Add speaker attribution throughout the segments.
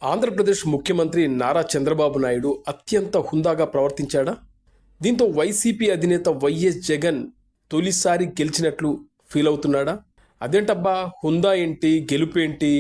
Speaker 1: ఆంధ్రప్రదేశ్ ముఖ్యమంత్రి నారా చంద్రబాబు నాయుడు అత్యంత హుందాగా ప్రవర్తించాడా? దీంతో వైసీపీ అధినేత వైఎస్ జగన్ తొలిసారి గెలిచినట్లు ఫీల్ అవుతున్నాడా? అదేంటబ్బా, హుందా ఏంటి, గెలుపేంటి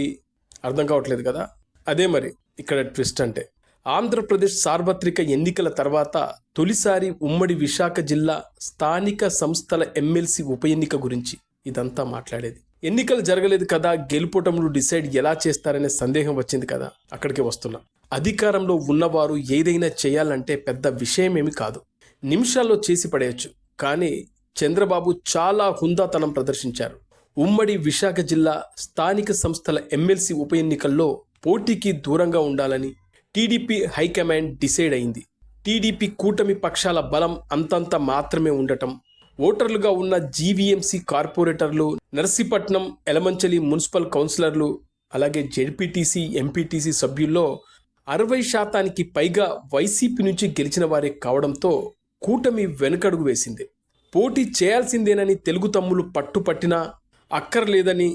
Speaker 1: అర్థం కావట్లేదు కదా. అదే మరి ఇక్కడ ట్విస్ట్ అంటే, ఆంధ్రప్రదేశ్ సార్వత్రిక ఎన్నికల తర్వాత తొలిసారి ఉమ్మడి విశాఖ జిల్లా స్థానిక సంస్థల ఎమ్మెల్సీ ఉప ఎన్నిక గురించి ఇదంతా మాట్లాడేది. ఎన్నికలు జరగలేదు కదా, గెలుపోటములు డిసైడ్ ఎలా చేస్తారనే సందేహం వచ్చింది కదా. అక్కడికి వస్తున్నా. అధికారంలో ఉన్నవారు ఏదైనా చేయాలంటే పెద్ద విషయమేమి కాదు, నిమిషాల్లో చేసి పడేయచ్చు. కానీ చంద్రబాబు చాలా హుందాతనం ప్రదర్శించారు. ఉమ్మడి విశాఖ జిల్లా స్థానిక సంస్థల ఎమ్మెల్సీ ఉప ఎన్నికల్లో పోటీకి దూరంగా ఉండాలని టీడీపీ హైకమాండ్ డిసైడ్ అయింది. టీడీపీ కూటమి పక్షాల బలం అంతంత మాత్రమే ఉండటం, ఓటర్లుగా ఉన్న జీవీఎంసీ కార్పొరేటర్లు, నర్సీపట్నం ఎలమంచలి మున్సిపల్ కౌన్సిలర్లు, అలాగే జెడ్పీటీసీ ఎంపీటీసీ సభ్యుల్లో 60% పైగా వైసీపీ నుంచి గెలిచిన వారే కావడంతో కూటమి వెనుకడుగు వేసింది. పోటీ చేయాల్సిందేనని తెలుగు తమ్ములు పట్టుపట్టినా అక్కర్లేదని,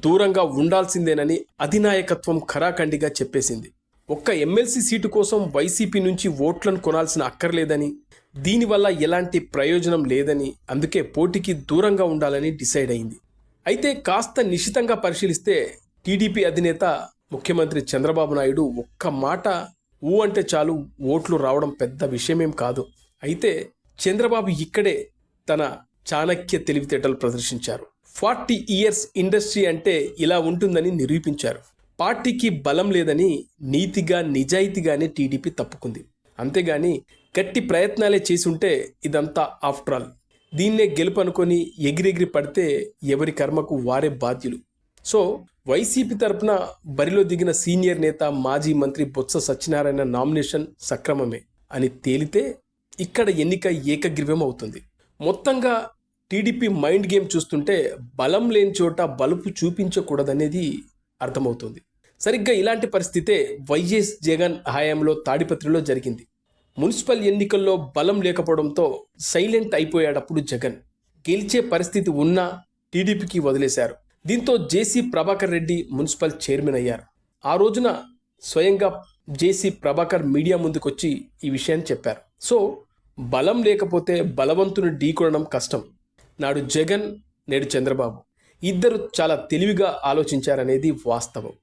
Speaker 1: దూరంగా ఉండాల్సిందేనని అధినాయకత్వం ఖరాఖండిగా చెప్పేసింది. ఒక్క ఎమ్మెల్సీ సీటు కోసం వైసీపీ నుంచి ఓట్లను కొనాల్సిన అక్కర్లేదని, దీనివల్ల ఎలాంటి ప్రయోజనం లేదని, అందుకే పోటీకి దూరంగా ఉండాలని డిసైడ్ అయింది. అయితే కాస్త నిశితంగా పరిశీలిస్తే టీడీపీ అధినేత ముఖ్యమంత్రి చంద్రబాబు నాయుడు ఒక్క మాట ఊ అంటే చాలు ఓట్లు రావడం పెద్ద విషయమేం కాదు. అయితే చంద్రబాబు ఇక్కడే తన చాణక్య తెలివితేటలు ప్రదర్శించారు. 40 years ఇండస్ట్రీ అంటే ఇలా ఉంటుందని నిరూపించారు. పార్టీకి బలం లేదని నీతిగా నిజాయితీగానే టీడీపీ తప్పుకుంది. అంతేగాని గట్టి ప్రయత్నాలే చేసి ఉంటే ఇదంతా ఆఫ్టర్ ఆల్. దీన్నే గెలుపు అనుకొని ఎగిరెగిరి పడితే ఎవరి కర్మకు వారే బాధ్యులు. సో వైసీపీ తరపున బరిలో దిగిన సీనియర్ నేత మాజీ మంత్రి బొత్స సత్యనారాయణ నామినేషన్ సక్రమమే అని తేలితే ఇక్కడ ఎన్నిక ఏకగ్రీవం అవుతుంది. మొత్తంగా టీడీపీ మైండ్ గేమ్ చూస్తుంటే బలం లేని చోట బలుపు చూపించకూడదనేది అర్థమవుతుంది. సరిగ్గా ఇలాంటి పరిస్థితే వైఎస్ జగన్ హయాంలో తాడిపత్రిలో జరిగింది. మున్సిపల్ ఎన్నికల్లో బలం లేకపోవడంతో సైలెంట్ అయిపోయాడప్పుడు జగన్. గెలిచే పరిస్థితి ఉన్నా టీడీపీకి వదిలేశారు. దీంతో జేసీ ప్రభాకర్ రెడ్డి మున్సిపల్ చైర్మన్ అయ్యారు. ఆ రోజున స్వయంగా జేసీ ప్రభాకర్ మీడియా ముందుకొచ్చి ఈ విషయాన్ని చెప్పారు. సో బలం లేకపోతే బలవంతుని ఢీకొనడం కష్టం. నాడు జగన్, నేడు చంద్రబాబు ఇద్దరు చాలా తెలివిగా ఆలోచించారనేది వాస్తవం.